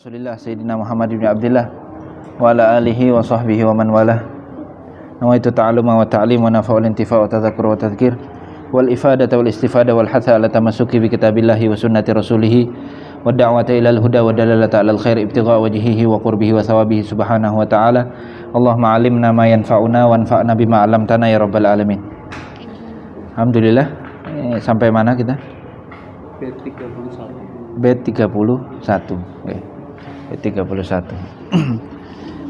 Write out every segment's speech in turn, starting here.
Rasulillah Sayyidina Muhammad bin Abdullah wa ala alihi wa sahbihi wa man walah. Nawaitu ta'aluma wa ta'lim wa nafa'ul intifa' wa tadhakur wa tadhkir wal ifadata wal istifada wal hatha ala tamassuki bi kitabillahi wa sunnati rasulih wa da'wata ilal huda wa dalalata alal khair ibtigha wajhihi wa qurbihi wa thawabihi subhanahu wa ta'ala. Allahumma alimna ma yanfa'una wa anfa'na bima 'allamtana ya rabbal alamin. Alhamdulillah. Sampai mana kita? Bait 31. Okay. 31.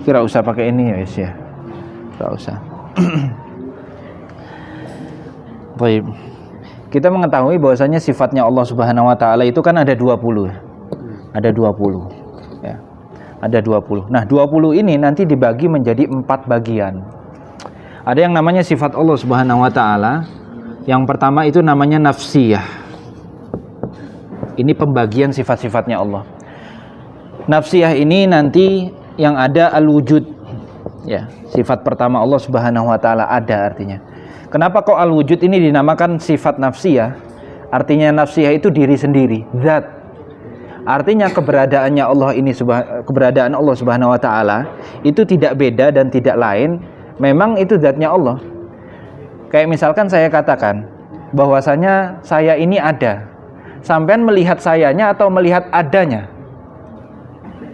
Kira usah pakai ini ya, ya. Enggak usah. Baik. Kita mengetahui bahwasanya sifatnya Allah Subhanahu wa taala itu kan ada 20. Ada 20. Ya. Ada 20. Nah, 20 ini nanti dibagi menjadi 4 bagian. Ada yang namanya sifat Allah Subhanahu wa taala. Yang pertama itu namanya nafsiyah. Ini pembagian sifat-sifatnya Allah. Nafsiyah ini nanti yang ada al-wujud. Ya, sifat pertama Allah Subhanahu wa taala ada artinya. Kenapa kok al-wujud ini dinamakan sifat nafsiyah? Artinya nafsiyah itu diri sendiri, zat. Artinya keberadaannya Allah ini keberadaan Allah Subhanahu wa taala itu tidak beda dan tidak lain, memang itu zatnya Allah. Kayak misalkan saya katakan bahwasanya saya ini ada. Sampean melihat sayanya atau melihat adanya?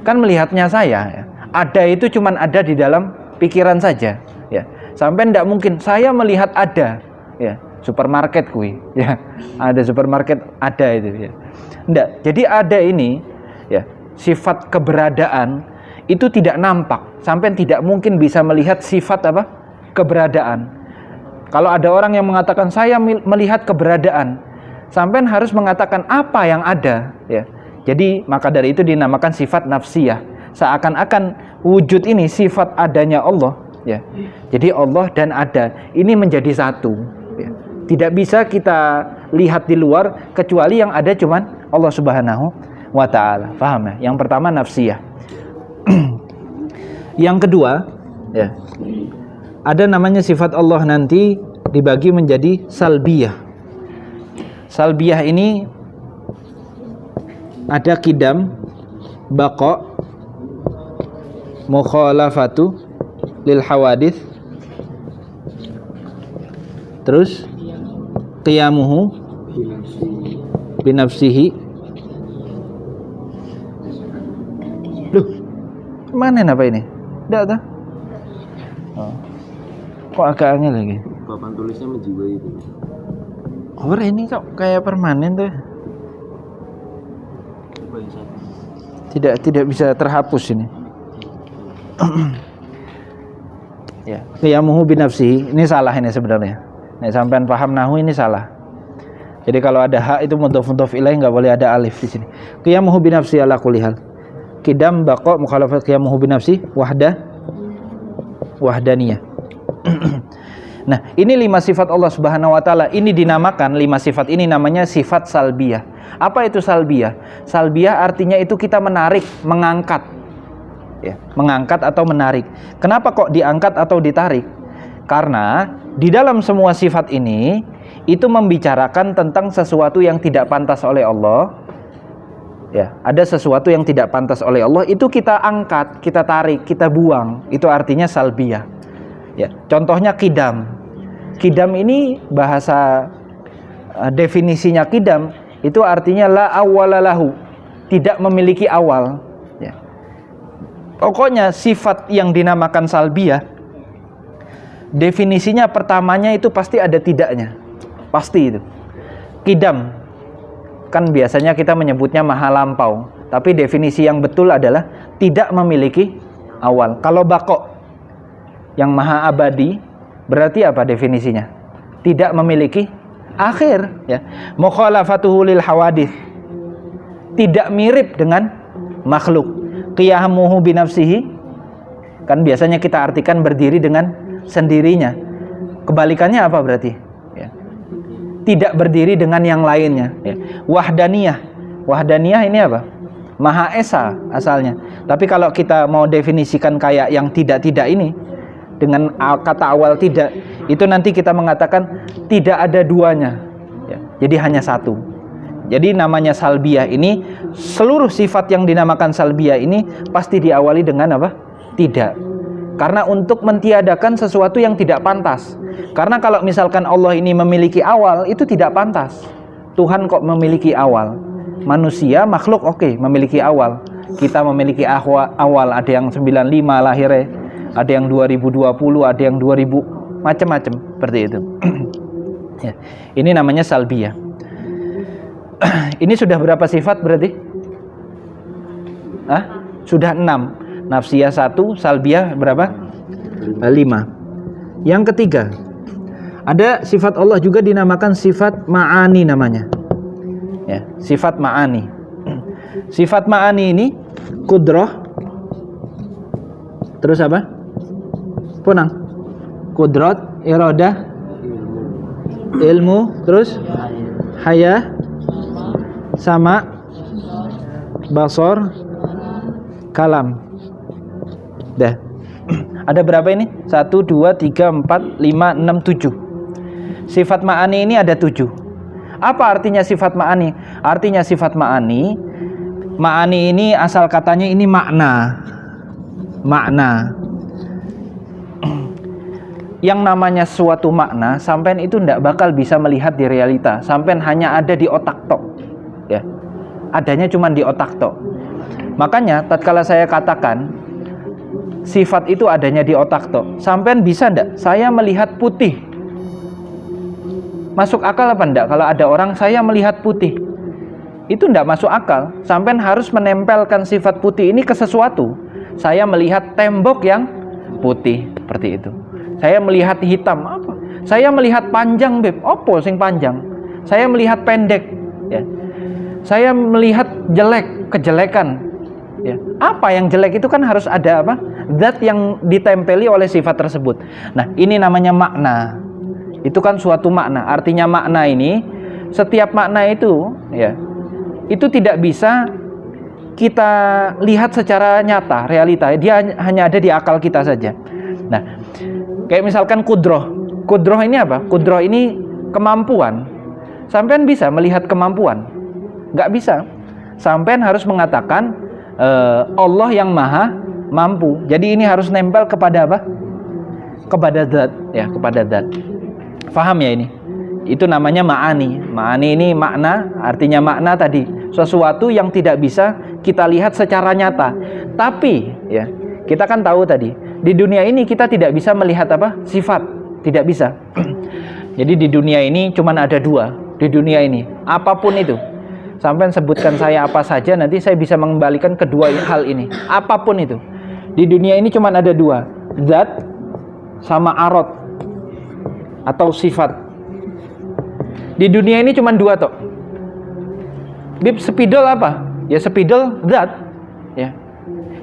Kan melihatnya saya, ya. Ada itu cuman ada di dalam pikiran saja, ya. Sampai tidak mungkin saya melihat ada, ya, supermarket kui, ya, ada supermarket ada itu, ya. Tidak. Jadi ada ini, ya, sifat keberadaan itu tidak nampak. Sampai tidak mungkin bisa melihat sifat apa? Keberadaan. Kalau ada orang yang mengatakan saya melihat keberadaan, sampai harus mengatakan apa yang ada, ya. Jadi maka dari itu dinamakan sifat nafsiyah. Seakan-akan wujud ini sifat adanya Allah, ya. Jadi Allah dan ada ini menjadi satu, ya. Tidak bisa kita lihat di luar kecuali yang ada cuman Allah Subhanahu wa taala. Paham ya? Yang pertama nafsiyah. Yang kedua, ya. Ada namanya sifat Allah nanti dibagi menjadi salbiyah. Salbiyah ini ada qidam, baqa, mukhalafatu lil hawadits, terus qiyamuhu binafsihi. Loh, mana apa ini? Tidak tahu. Oh. Kok agak angel lagi? Papan tulisnya menjiwai itu. Oh, ini kok kayak permanen tuh. Tidak bisa terhapus ini. Ya, qiyamuhu binafsihi. Ini salah ini sebenarnya. Nek sampean paham nahwu ini salah. Jadi kalau ada hak itu mudhof ilaih, enggak boleh ada alif di sini. Qiyamuhu binafsihi ala kulli hal. Qidam baqa mukhalafat qiyamuhu binafsihi wahdaniyah. Nah, ini 5 sifat Allah Subhanahu wa taala. Ini dinamakan 5 sifat ini namanya sifat salbiyah. Apa itu salbiyah? Salbiyah artinya itu kita menarik, mengangkat. Ya, mengangkat atau menarik. Kenapa kok diangkat atau ditarik? Karena di dalam semua sifat ini itu membicarakan tentang sesuatu yang tidak pantas oleh Allah. Ya, ada sesuatu yang tidak pantas oleh Allah itu kita angkat, kita tarik, kita buang. Itu artinya salbiyah. Ya, contohnya qidam. Qidam ini bahasa definisinya qidam itu artinya la awwalalahu, tidak memiliki awal, ya. Pokoknya sifat yang dinamakan salbiyah definisinya pertamanya itu pasti ada tidaknya. Pasti itu. Qidam kan biasanya kita menyebutnya maha lampau, tapi definisi yang betul adalah tidak memiliki awal. Kalau baqa yang maha abadi berarti apa definisinya? Tidak memiliki akhir, ya. Mukhalafatuhu lil hawadits, tidak mirip dengan makhluk. Qiyamuhu binafsihi kan biasanya kita artikan berdiri dengan sendirinya. Kebalikannya apa berarti? Ya. Tidak berdiri dengan yang lainnya, ya. Wahdaniyah. Wahdaniyah ini apa? Maha Esa asalnya. Tapi kalau kita mau definisikan kayak yang tidak-tidak ini dengan kata awal tidak, itu nanti kita mengatakan tidak ada duanya, ya. Jadi hanya satu. Jadi namanya salbiyah ini, seluruh sifat yang dinamakan salbiyah ini pasti diawali dengan apa? Tidak. Karena untuk mentiadakan sesuatu yang tidak pantas. Karena kalau misalkan Allah ini memiliki awal, itu tidak pantas. Tuhan kok memiliki awal? Manusia, makhluk oke, memiliki awal. Kita memiliki awal, ada yang 95 lahirnya, ada yang 2020, ada yang 2000, macam-macam seperti itu. Ya, ini namanya salbiyah. Ini sudah berapa sifat berarti? Sudah 6. Nafsiyah 1, salbiyah berapa? 5. Yang ketiga, ada sifat Allah juga dinamakan sifat ma'ani namanya. Ya, sifat ma'ani. Sifat ma'ani ini kudrah, terus apa? Punang. Kudrat, iradah, ilmu, terus haya, sama, basor, kalam. Dah. Ada berapa ini? 1, 2, 3, 4, 5, 6, 7. Sifat ma'ani ini ada 7. Apa artinya sifat ma'ani? Artinya sifat ma'ani, ma'ani ini asal katanya ini makna. Makna. Yang namanya suatu makna, sampean itu tidak bakal bisa melihat di realita. Sampean hanya ada di otak tok. Ya. Adanya cuma di otak tok. Makanya tatkala saya katakan sifat itu adanya di otak tok, sampean bisa ndak saya melihat putih? Masuk akal apa ndak kalau ada orang saya melihat putih? Itu ndak masuk akal. Sampean harus menempelkan sifat putih ini ke sesuatu. Saya melihat tembok yang putih, seperti itu. Saya melihat hitam, apa? Saya melihat panjang, beb, opo sing panjang? Saya melihat pendek, ya. Saya melihat jelek, kejelekan, ya. Apa yang jelek itu kan harus ada apa? Zat yang ditempeli oleh sifat tersebut. Nah, ini namanya makna. Itu kan suatu makna. Artinya makna ini, setiap makna itu, ya, itu tidak bisa kita lihat secara nyata, realita. Dia hanya ada di akal kita saja. Nah, kayak misalkan kudroh. Kudroh ini apa? Kudroh ini kemampuan. Sampean bisa melihat kemampuan? Nggak bisa. Sampean harus mengatakan Allah yang maha mampu. Jadi ini harus nempel kepada apa? Kepada zat, ya, kepada zat. Faham ya ini? Itu namanya ma'ani. Ma'ani ini makna, artinya makna tadi, sesuatu yang tidak bisa kita lihat secara nyata. Tapi, ya, kita kan tahu tadi, di dunia ini kita tidak bisa melihat apa? Sifat, tidak bisa. Jadi di dunia ini cuma ada 2. Di dunia ini, apapun itu. Sampai sebutkan saya apa saja, nanti saya bisa mengembalikan kedua hal ini. Apapun itu. Di dunia ini cuma ada 2. Zat sama arad atau sifat. Di dunia ini cuma 2 toh. Bib, spidol apa? Ya spidol zat, ya.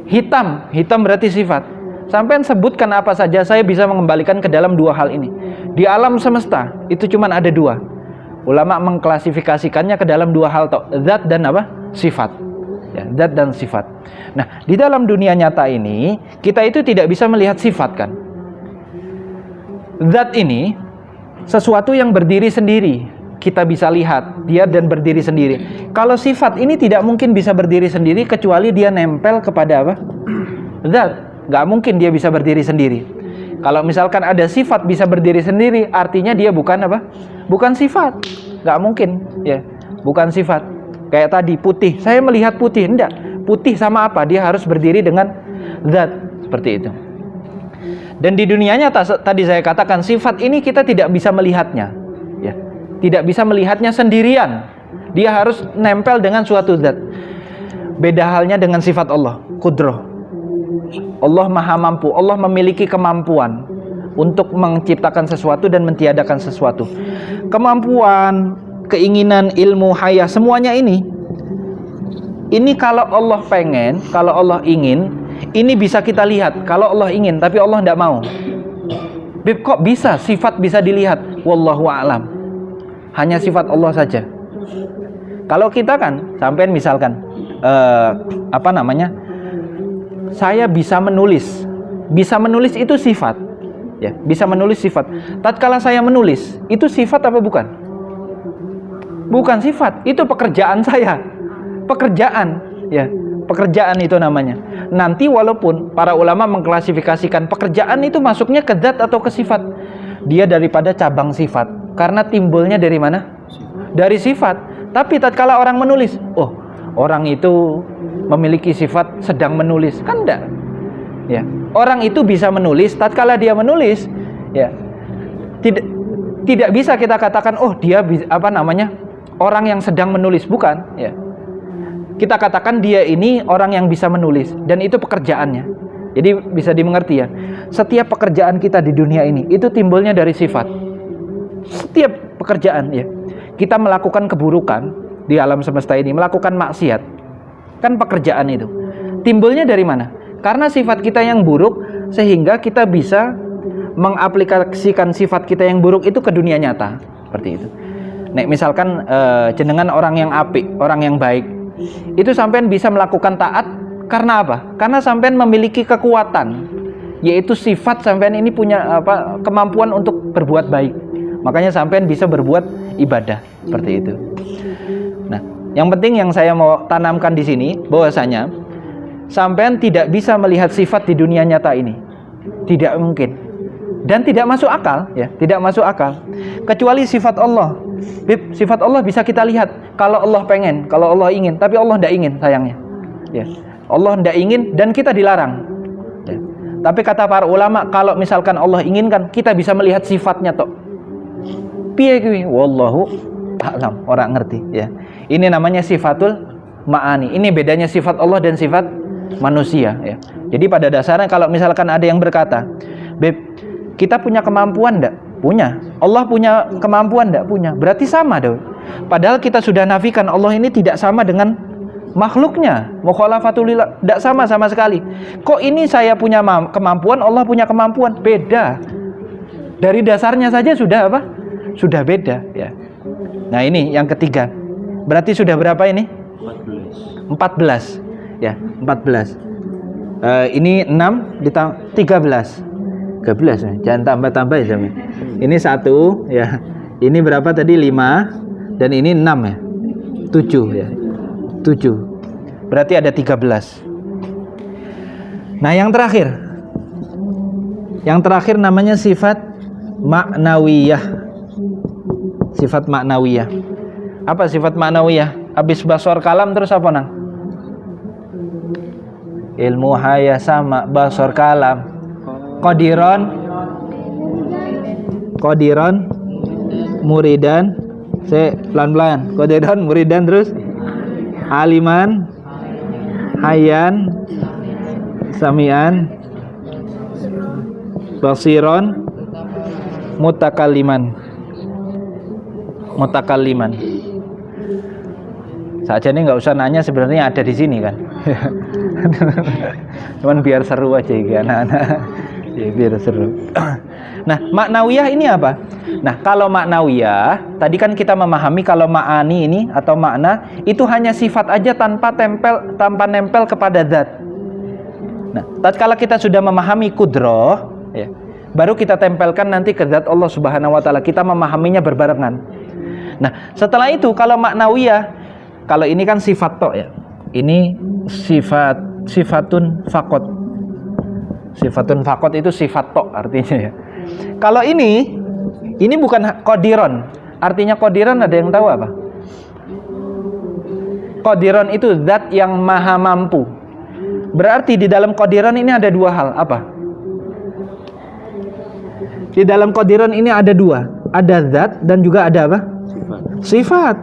Hitam berarti sifat. Sampai sebutkan apa saja, saya bisa mengembalikan ke dalam 2 hal ini. Di alam semesta itu cuma ada 2. Ulama mengklasifikasikannya ke dalam 2 hal toh, zat dan apa? Sifat. Ya, zat dan sifat. Nah, di dalam dunia nyata ini kita itu tidak bisa melihat sifat kan. Zat ini sesuatu yang berdiri sendiri. Kita bisa lihat dia dan berdiri sendiri. Kalau sifat ini tidak mungkin bisa berdiri sendiri kecuali dia nempel kepada apa? Zat. Gak mungkin dia bisa berdiri sendiri. Kalau misalkan ada sifat bisa berdiri sendiri, artinya dia bukan apa? Bukan sifat. Gak mungkin, ya. Bukan sifat. Kayak tadi putih. Saya melihat putih, enggak. Putih sama apa? Dia harus berdiri dengan zat, seperti itu. Dan di dunia nyata tadi saya katakan sifat ini kita tidak bisa melihatnya, ya. Tidak bisa melihatnya sendirian. Dia harus nempel dengan suatu zat. Beda halnya dengan sifat Allah, kudroh. Allah maha mampu. Allah memiliki kemampuan untuk menciptakan sesuatu dan mentiadakan sesuatu. Kemampuan, keinginan, ilmu, haya, semuanya ini kalau Allah pengen, kalau Allah ingin, ini bisa kita lihat. Kalau Allah ingin, tapi Allah tidak mau. Beb, kok bisa sifat bisa dilihat? Wallahu a'lam. Hanya sifat Allah saja. Kalau kita kan, sampai misalkan saya bisa menulis. Bisa menulis itu sifat. Ya, bisa menulis sifat. Tatkala saya menulis, itu sifat apa bukan? Bukan sifat, itu pekerjaan saya. Pekerjaan, ya. Pekerjaan itu namanya. Nanti walaupun para ulama mengklasifikasikan pekerjaan itu masuknya ke zat atau ke sifat, dia daripada cabang sifat. Karena timbulnya dari mana? Dari sifat. Tapi tatkala orang menulis, oh, orang itu memiliki sifat sedang menulis, kan enggak? Ya. Orang itu bisa menulis tatkala dia menulis, ya. Tidak bisa kita katakan, oh, dia orang yang sedang menulis, bukan, ya. Kita katakan dia ini orang yang bisa menulis dan itu pekerjaannya. Jadi bisa dimengerti ya. Setiap pekerjaan kita di dunia ini itu timbulnya dari sifat. Setiap pekerjaan ya. Kita melakukan keburukan di alam semesta ini, melakukan maksiat. Kan pekerjaan itu. Timbulnya dari mana? Karena sifat kita yang buruk sehingga kita bisa mengaplikasikan sifat kita yang buruk itu ke dunia nyata. Seperti itu. Nek misalkan jenengan orang yang apik, orang yang baik, itu sampean bisa melakukan taat karena apa? Karena sampean memiliki kekuatan, yaitu sifat sampean ini punya kemampuan untuk berbuat baik. Makanya sampean bisa berbuat ibadah seperti itu. Nah, yang penting yang saya mau tanamkan di sini bahwasanya sampean tidak bisa melihat sifat di dunia nyata ini. Tidak mungkin. Dan tidak masuk akal, ya, tidak masuk akal. Kecuali sifat Allah. Sifat Allah bisa kita lihat kalau Allah pengen, kalau Allah ingin, tapi Allah tidak ingin sayangnya. Ya. Allah tidak ingin dan kita dilarang. Ya. Tapi kata para ulama, kalau misalkan Allah inginkan, kita bisa melihat sifatnya tok. Piye kuwi? Wallahu a'lam, orang ngerti, ya. Ini namanya sifatul ma'ani. Ini bedanya sifat Allah dan sifat manusia, ya. Jadi pada dasarnya kalau misalkan ada yang berkata, "Beb, kita punya kemampuan enggak?" Punya. Allah punya kemampuan enggak? Punya. Berarti sama dong. Padahal kita sudah nafikan Allah ini tidak sama dengan makhluknya. Mukhalafatulillah, enggak sama sekali. Kok ini saya punya kemampuan, Allah punya kemampuan? Beda. Dari dasarnya saja sudah apa? Sudah beda, ya. Nah, ini yang ketiga. Berarti sudah berapa ini? 14. Ya, 14. Ini 6 ditambah 13. 13 ya. Jangan tambah-tambah ya. Ini 1 ya. Ini berapa tadi? 5 dan ini 6 ya. 7 ya. 7. Berarti ada 13. Nah, yang terakhir. Yang terakhir namanya sifat ma'nawiyah. Sifat ma'nawiyah. Apa sifat ma'nawiyah? Habis basor kalam terus apa nang? Ilmu haya sama basor kalam. Qadiron muridan, saya pelan-pelan. Qadiron muridan terus aliman hayan samian basiron mutakalliman. Saja nih nggak usah nanya, sebenarnya ada di sini kan. Cuman biar seru aja ya anak-anak. Ya, biar seru. Nah, maknawiyah ini apa? Nah, kalau maknawiyah, tadi kan kita memahami kalau ma'ani ini atau makna itu hanya sifat aja tanpa nempel kepada zat. Nah, tatkala kita sudah memahami kudroh, ya, baru kita tempelkan nanti ke zat Allah Subhanahu wa taala. Kita memahaminya berbarengan. Nah, setelah itu kalau maknawiyah, kalau ini kan sifat tok ya. Ini sifatun faqat. Sifatun faqat itu sifat tok artinya ya. Kalau ini bukan qadiron. Artinya qadiron ada yang tahu apa? Qadiron itu zat yang maha mampu. Berarti di dalam qadiron ini ada dua hal. Apa? Di dalam qadiron ini ada dua. Ada zat dan juga ada apa? Sifat.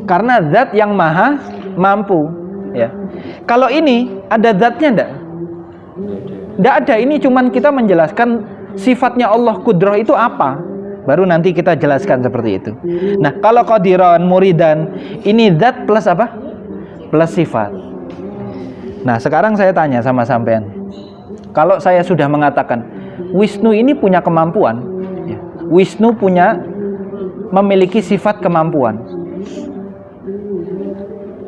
Karena zat yang maha mampu, ya. Kalau ini ada zatnya enggak? Enggak ada. Ini cuman kita menjelaskan sifatnya Allah kudroh itu apa. Baru nanti kita jelaskan seperti itu. Nah, kalau qadiran muridan ini zat plus apa? Plus sifat. Nah, sekarang saya tanya sama sampean. Kalau saya sudah mengatakan Wisnu ini punya kemampuan, ya. Wisnu memiliki sifat kemampuan.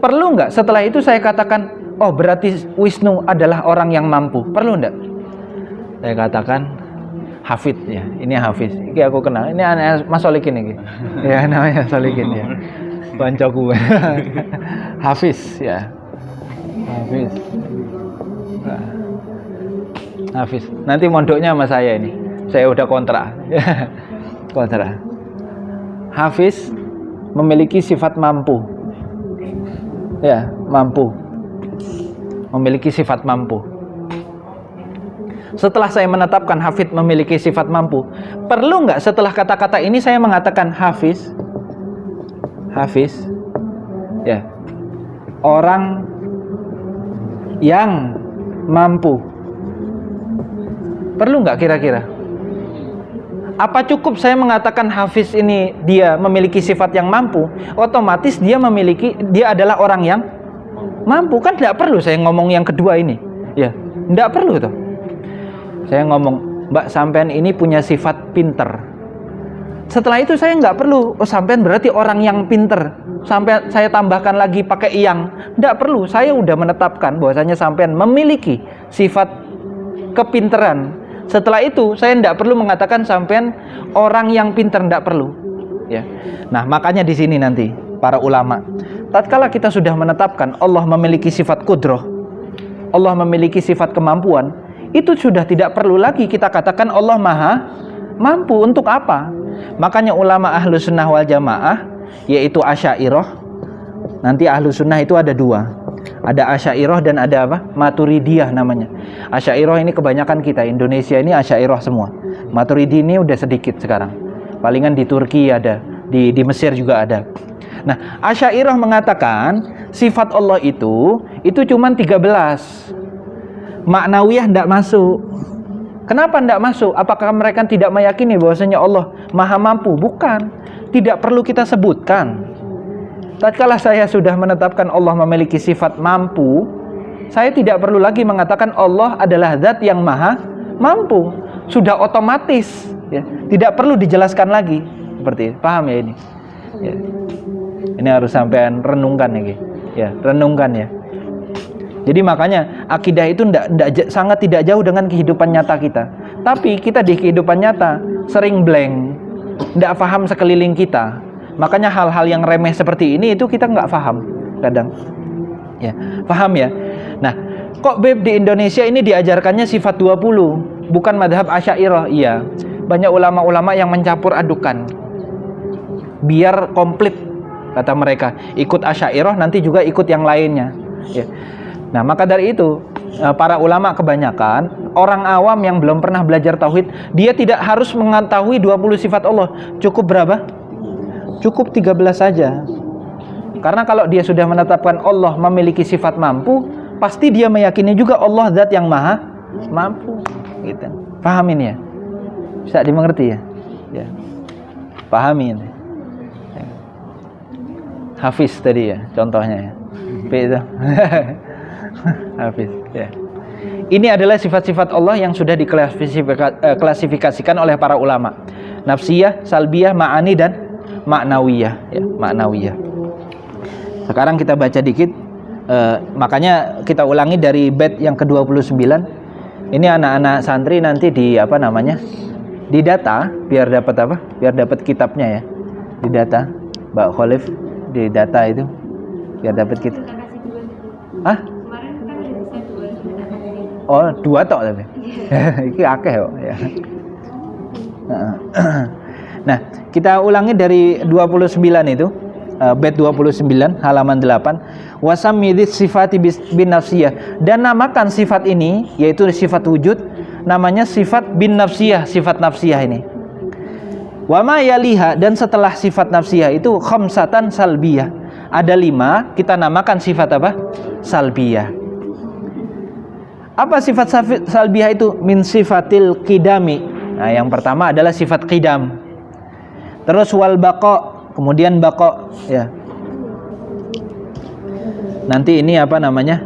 Perlu nggak setelah itu saya katakan, oh berarti Wisnu adalah orang yang mampu? Perlu nggak? Saya katakan, Hafid ya. Ini Hafiz. Iki aku kenal. Ini anak Mas Solikin iki. Ya namanya Solikin ya. Koncoku. Hafiz ya. Hafiz. Nah. Hafiz. Nanti mondoknya sama saya ini. Saya udah kontrak. Kontrak. Hafiz memiliki sifat mampu. Ya, mampu. Memiliki sifat mampu. Setelah saya menetapkan Hafiz memiliki sifat mampu, perlu nggak setelah kata-kata ini saya mengatakan Hafiz, ya, orang yang mampu. Perlu nggak kira-kira? Apa cukup saya mengatakan Hafiz ini dia memiliki sifat yang mampu, otomatis dia adalah orang yang mampu? Kan tidak perlu saya ngomong yang kedua ini, ya, tidak perlu tuh. Saya ngomong, Mbak sampean ini punya sifat pinter. Setelah itu saya nggak perlu, oh sampean berarti orang yang pinter. Sampai saya tambahkan lagi pakai yang, nggak perlu. Saya udah menetapkan bahwasanya sampean memiliki sifat kepinteran. Setelah itu saya nggak perlu mengatakan sampean orang yang pinter, nggak perlu. Ya. Nah makanya di sini nanti para ulama, tatkala kita sudah menetapkan Allah memiliki sifat kudroh, Allah memiliki sifat kemampuan, itu sudah tidak perlu lagi kita katakan Allah maha mampu. Untuk apa? Makanya ulama ahlu sunnah wal jamaah, yaitu Asy'ariyah. Nanti ahlu sunnah itu ada dua, ada Asy'ariyah dan ada apa? Maturidiyah namanya. Asy'ariyah ini kebanyakan kita Indonesia ini Asy'ariyah semua. Maturidi ini udah sedikit sekarang. Palingan di Turki ada, di Mesir juga ada. Nah, Asy'ariyah mengatakan sifat Allah itu cuma 13. Maknawiyah tidak masuk. Kenapa tidak masuk? Apakah mereka tidak meyakini bahwasanya Allah maha mampu? Bukan. Tidak perlu kita sebutkan. Tatkala saya sudah menetapkan Allah memiliki sifat mampu, saya tidak perlu lagi mengatakan Allah adalah zat yang maha mampu. Sudah otomatis, ya. Tidak perlu dijelaskan lagi. Seperti itu. Paham ya ini? Ya. Ini harus sampean renungkan ya, ya, renungkan ya. Jadi makanya akidah itu sangat tidak jauh dengan kehidupan nyata kita. Tapi kita di kehidupan nyata sering blank, tidak paham sekeliling kita. Makanya hal-hal yang remeh seperti ini itu kita nggak paham kadang. Ya, paham ya? Nah, kok Beb di Indonesia ini diajarkannya sifat 20, bukan madhab Asy'ariyah? Iya, banyak ulama-ulama yang mencampur adukan biar komplit, kata mereka. Ikut Asy'ariyah nanti juga ikut yang lainnya. Ya. Nah, maka dari itu para ulama kebanyakan orang awam yang belum pernah belajar tauhid, dia tidak harus mengetahui 20 sifat Allah. Cukup berapa? Cukup 13 saja. Karena kalau dia sudah menetapkan Allah memiliki sifat mampu, pasti dia meyakini juga Allah zat yang maha mampu, gitu. Pahamin ya? Bisa dimengerti ya? Ya. Pahamin. Ya. Hafiz tadi ya, contohnya ya. Itu. Hafiz, ya. Ini adalah sifat-sifat Allah yang sudah diklasifikasikan oleh para ulama. Nafsiyah, salbiyah, ma'ani dan maknawiyah, ya, maknawiyah. Sekarang kita baca dikit, makanya kita ulangi dari bait yang ke-29. Ini anak-anak santri nanti di apa namanya? Di data biar dapat apa? Biar dapat kitabnya ya. Di data, Mbak Khalif, di data itu biar dapat kitab. Hah? Oh, 2 tok tapi. Iki akeh kok ya. Nah, kita ulangi dari 29 itu. Bait 29 halaman 8. Wasamidis sifati bin nafsiyah, dan namakan sifat ini yaitu sifat wujud namanya sifat bin nafsiyah, sifat nafsiyah ini. Wa ma yaliha, dan setelah sifat nafsiyah itu khamsatan salbiyah. Ada 5, kita namakan sifat apa? Salbiyah. Apa sifat salbiyah itu? Min sifatil qidami. Nah, yang pertama adalah sifat qidam. Terus wal baqa, kemudian baqa ya. Nanti ini apa namanya?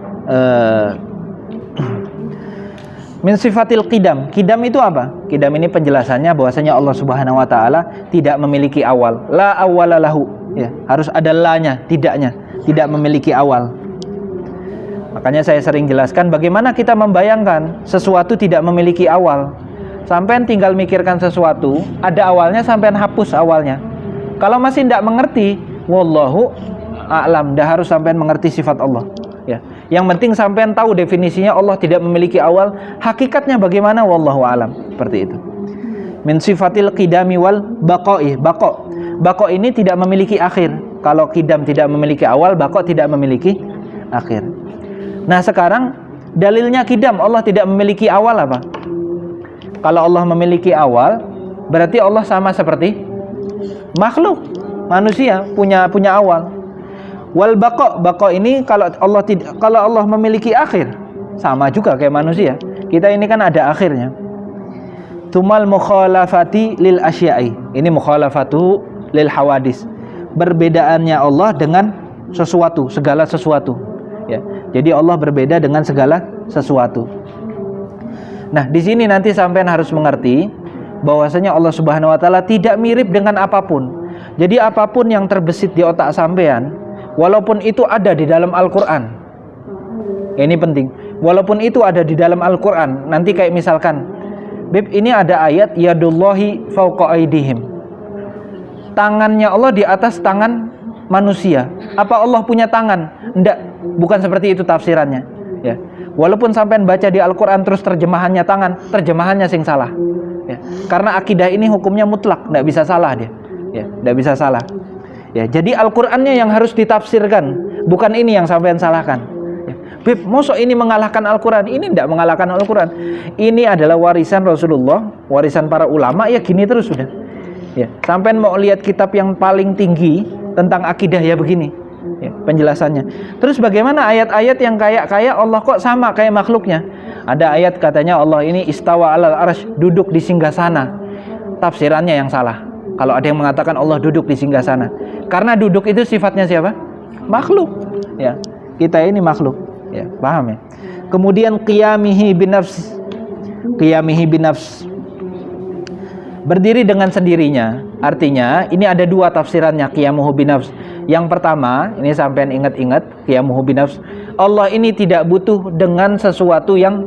Min sifatil qidam. Qidam itu apa? Qidam ini penjelasannya bahwasanya Allah Subhanahu wa taala tidak memiliki awal. La awwala lahu. Ya, harus ada la-nya, tidaknya. Tidak memiliki awal. Makanya saya sering jelaskan bagaimana kita membayangkan sesuatu tidak memiliki awal. sampean tinggal mikirkan sesuatu, ada awalnya, sampean hapus awalnya. Kalau masih tidak mengerti, wallahu a'lam, dah harus sampean mengerti sifat Allah. Ya. Yang penting sampean tahu definisinya Allah tidak memiliki awal, hakikatnya bagaimana, wallahu a'lam. Seperti itu. Min sifatil qidami wal baqa'i. Baqo ini tidak memiliki akhir. Kalau qidam tidak memiliki awal, baqo tidak memiliki akhir. Nah, sekarang dalilnya qidam, Allah tidak memiliki awal apa? Kalau Allah memiliki awal, berarti Allah sama seperti makhluk, manusia punya awal. Wal baqo ini kalau Allah memiliki akhir, sama juga kayak manusia. Kita ini kan ada akhirnya. Tumal mukhalafati lil asya'i. Ini mukhalafatu lil hawadis. Perbedaannya Allah dengan sesuatu, segala sesuatu. Ya. Jadi Allah berbeda dengan segala sesuatu. Nah, di sini nanti sampean harus mengerti bahwasanya Allah Subhanahu wa taala tidak mirip dengan apapun. Jadi apapun yang terbesit di otak sampean, walaupun itu ada di dalam Al-Qur'an. Ini penting. Walaupun itu ada di dalam Al-Qur'an, nanti kayak misalkan, Bib, ini ada ayat yadullahi fauqa aydihim. Tangannya Allah di atas tangan manusia. Apa Allah punya tangan? Enggak, bukan seperti itu tafsirannya. Ya. Walaupun sampean baca di Al-Qur'an terus terjemahannya tangan, terjemahannya sing salah. Ya. Karena akidah ini hukumnya mutlak, enggak bisa salah dia. Ya, enggak bisa salah. Ya, jadi Al-Qur'annya yang harus ditafsirkan, bukan ini yang sampean salahkan. Ya. Bib, mosok ini mengalahkan Al-Qur'an? Ini enggak mengalahkan Al-Qur'an. Ini adalah warisan Rasulullah, warisan para ulama, ya gini terus sudah. Ya, sampean mau lihat kitab yang paling tinggi tentang akidah ya begini. Ya, penjelasannya. Terus bagaimana ayat-ayat yang kayak Allah kok sama kayak makhluknya? Ada ayat katanya Allah ini istawa alal arsy, duduk di singgasana. Tafsirannya yang salah. Kalau ada yang mengatakan Allah duduk di singgasana, karena duduk itu sifatnya siapa? Makhluk. Ya, kita ini makhluk. Ya, paham ya? Kemudian qiyamihi binafs. Qiyamihi binafs. Berdiri dengan sendirinya. Artinya ini ada dua tafsirannya qiyamuhu binafs. Yang pertama, ini sampean ingat-ingat qiyamuhu binafs. Allah ini tidak butuh dengan sesuatu yang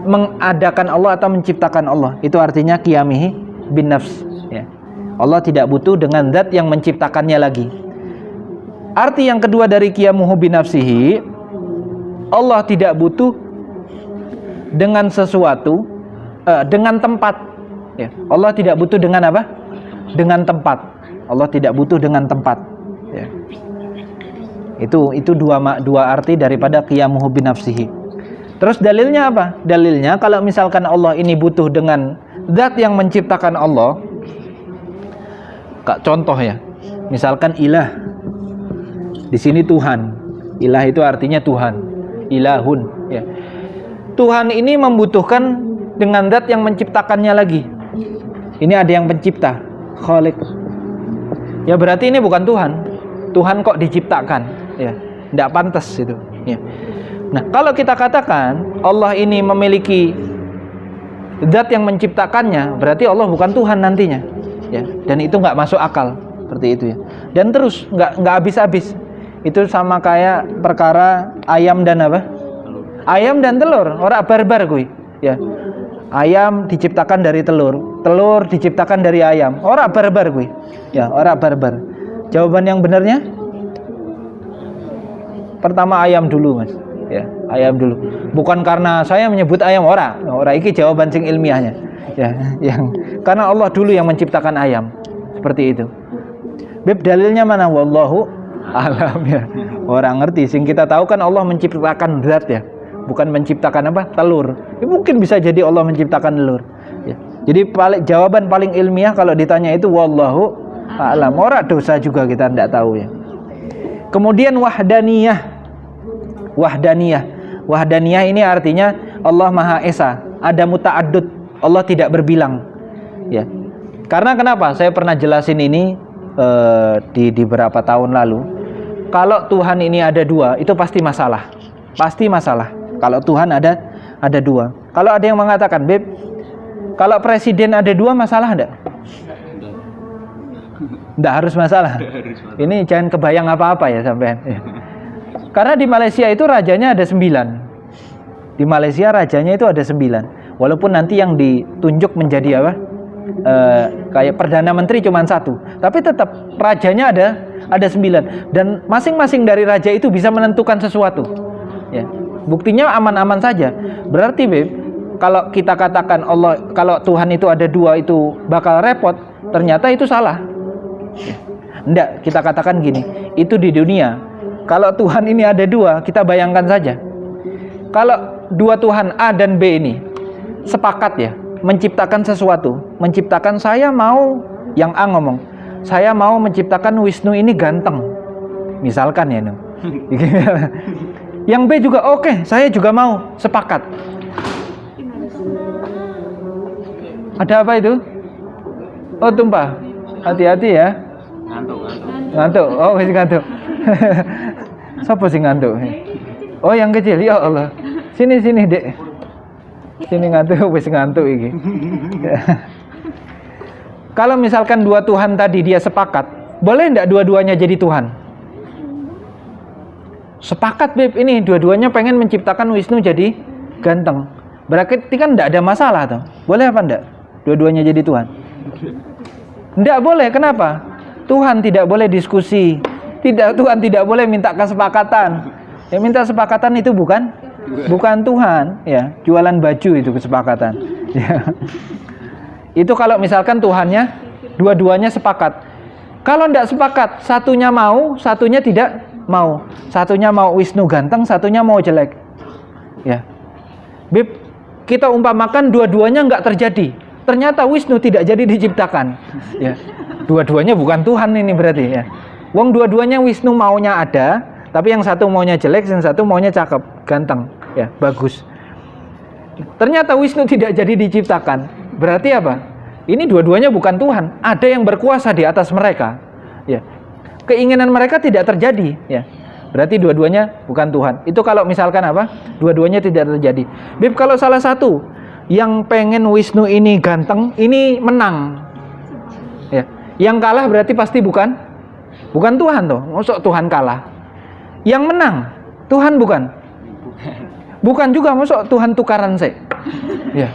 mengadakan Allah atau menciptakan Allah. Itu artinya qiyamihi binafs, ya. Allah tidak butuh dengan zat yang menciptakannya lagi. Arti yang kedua dari qiyamuhu binafsihi, Allah tidak butuh dengan sesuatu, dengan tempat. Ya, Allah tidak butuh dengan apa? Dengan tempat. Allah tidak butuh dengan tempat. Ya. Itu dua arti daripada qiyamuhu binafsihi. Terus dalilnya apa? Dalilnya kalau misalkan Allah ini butuh dengan zat yang menciptakan Allah. Contoh ya. Misalkan ilah. Di sini Tuhan. Ilah itu artinya Tuhan. Ilahun, ya. Tuhan ini membutuhkan dengan zat yang menciptakannya lagi. Ini ada yang pencipta, Khalik. Ya berarti ini bukan Tuhan. Tuhan kok diciptakan? Ya, tidak pantas itu. Ya. Nah, kalau kita katakan Allah ini memiliki zat yang menciptakannya, berarti Allah bukan Tuhan nantinya. Ya, dan itu nggak masuk akal seperti itu ya. Dan terus nggak habis-habis. Itu sama kayak perkara ayam dan apa? Ayam dan telur. Orang barbar gue. Ya. Ayam diciptakan dari telur, telur diciptakan dari ayam. Orang barbar gue. Ya, orang barbar. Jawaban yang benarnya pertama ayam dulu, Mas. Ya, ayam dulu. Bukan karena saya menyebut ayam orang iki jawaban sing ilmiahnya. Ya, yang karena Allah dulu yang menciptakan ayam. Seperti itu. Beb, dalilnya mana? Wallahu alam ya. Orang ngerti, sing kita tahu kan Allah menciptakan zat ya. Bukan menciptakan apa? Telur. Ya, mungkin bisa jadi Allah menciptakan telur. Ya. Jadi jawaban paling ilmiah kalau ditanya itu wallahu a'lam. Ora dosa juga kita tidak tahu ya. Kemudian wahdaniyah. Wahdaniyah ini artinya Allah Maha Esa. Ada muta'addud. Allah tidak berbilang. Ya. Karena kenapa? Saya pernah jelasin ini di beberapa tahun lalu. Kalau Tuhan ini ada dua, itu pasti masalah. Pasti masalah. Kalau Tuhan ada dua. Kalau ada yang mengatakan, Beb, kalau presiden ada dua, masalah enggak? Enggak harus masalah. Ini jangan kebayang apa-apa ya sampean. Karena di Malaysia itu rajanya ada 9. Di Malaysia rajanya itu ada 9. Walaupun nanti yang ditunjuk menjadi apa? Kayak perdana menteri cuma satu, tapi tetap rajanya ada 9, dan masing-masing dari raja itu bisa menentukan sesuatu. Ya, buktinya aman-aman saja. Berarti Beb, kalau kita katakan kalau Tuhan itu ada 2 itu bakal repot, ternyata itu salah. Ya. Enggak, kita katakan gini, itu di dunia. Kalau Tuhan ini ada 2, kita bayangkan saja. Kalau 2 Tuhan A dan B ini sepakat ya, menciptakan sesuatu, menciptakan, saya mau, yang A ngomong, saya mau menciptakan Wisnu ini ganteng, misalkan ya, yang B juga oke, saya juga mau, sepakat. Ada apa itu? Oh, tumpah, hati-hati ya. Ngantuk. Oh, masih ngantuk. Siapa sih ngantuk? Oh, yang kecil, ya Allah. Sini Dek. Sini ngantuk, wis ngantuk iki. Kalau misalkan 2 Tuhan tadi dia sepakat, boleh enggak dua-duanya jadi Tuhan? Sepakat, Beb, ini dua-duanya pengen menciptakan Wisnu jadi ganteng. Berarti kan enggak ada masalah tuh. Boleh apa enggak? Dua-duanya jadi Tuhan? Enggak boleh, kenapa? Tuhan tidak boleh diskusi. Tuhan tidak boleh minta kesepakatan. Yang minta kesepakatan itu bukan Tuhan, ya. Jualan baju itu kesepakatan. Ya. Itu kalau misalkan Tuhannya dua-duanya sepakat. Kalau tidak sepakat, satunya mau, satunya tidak mau. Satunya mau Wisnu ganteng, satunya mau jelek. Ya. Bib, kita umpamakan dua-duanya nggak terjadi. Ternyata Wisnu tidak jadi diciptakan. Ya. Dua-duanya bukan Tuhan ini berarti ya. Wong dua-duanya Wisnu maunya ada, tapi yang satu maunya jelek, yang satu maunya cakep, ganteng, ya, bagus. Ternyata Wisnu tidak jadi diciptakan. Berarti apa? Ini dua-duanya bukan Tuhan. Ada yang berkuasa di atas mereka. Ya. Keinginan mereka tidak terjadi, ya. Berarti dua-duanya bukan Tuhan. Itu kalau misalkan apa? Dua-duanya tidak terjadi. Bib, kalau salah satu yang pengen Wisnu ini ganteng, ini menang. Ya. Yang kalah berarti pasti bukan Tuhan tuh. Masuk Tuhan kalah. Yang menang Tuhan bukan juga, masuk Tuhan tukaran sih. Ya.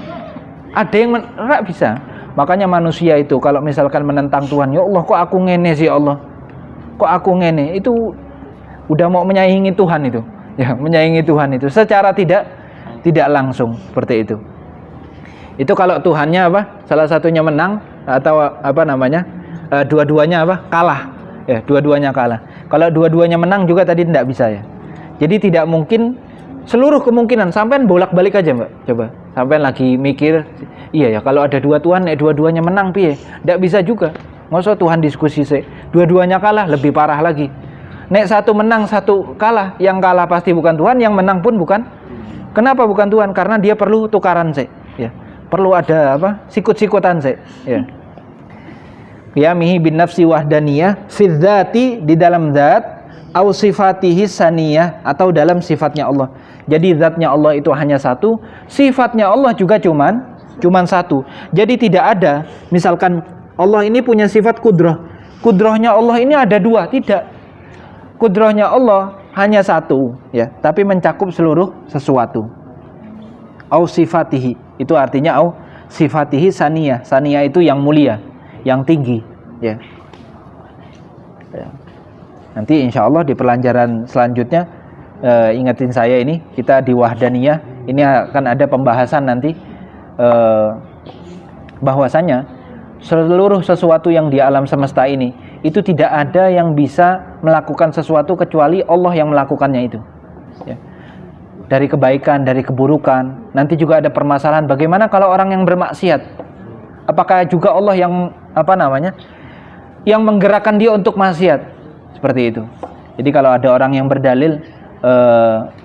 Ada yang enggak bisa. Makanya manusia itu kalau misalkan menentang Tuhan, ya Allah kok aku ngene sih, ya Allah. Kok aku ngene? Itu udah mau menyaingi Tuhan itu. Ya, menyaingi Tuhan itu secara tidak langsung seperti itu. Itu kalau Tuhannya apa? Salah satunya menang atau apa namanya? Dua-duanya apa? Kalah. Ya, dua-duanya kalah. Kalau dua-duanya menang juga tadi tidak bisa ya. Jadi tidak mungkin seluruh kemungkinan, sampean bolak-balik aja, Mbak. Coba. Sampean lagi mikir, iya ya kalau ada 2 Tuhan, dua-duanya menang piye? Tidak bisa juga. Masa Tuhan diskusi sih. Dua-duanya kalah, lebih parah lagi. Nek satu menang, satu kalah. Yang kalah pasti bukan Tuhan, yang menang pun bukan. Kenapa bukan Tuhan? Karena dia perlu tukaran sih. Ya. Perlu ada apa? Sikut-sikutan sih. Ya. Qiyamihi bin nafsi wahdaniyah fi dzati, di dalam zat, au sifatihi saniyah, atau dalam sifatnya Allah. Jadi zatnya Allah itu hanya satu, sifatnya Allah juga cuman satu. Jadi tidak ada misalkan Allah ini punya sifat kudrah. Kudrahnya Allah ini ada 2, tidak. Kudrahnya Allah hanya satu, ya, tapi mencakup seluruh sesuatu. Au sifatihi, itu artinya au sifatihi saniyah. Saniyah itu yang mulia, yang tinggi, ya. Nanti insya Allah di pelajaran selanjutnya, ingetin saya ini, kita di Wahdaniyah ini akan ada pembahasan nanti, bahwasanya seluruh sesuatu yang di alam semesta ini itu tidak ada yang bisa melakukan sesuatu kecuali Allah yang melakukannya itu, ya. Dari kebaikan, dari keburukan. Nanti juga ada permasalahan bagaimana kalau orang yang bermaksiat, apakah juga Allah yang apa namanya, yang menggerakkan dia untuk maksiat, seperti itu. Jadi kalau ada orang yang berdalil,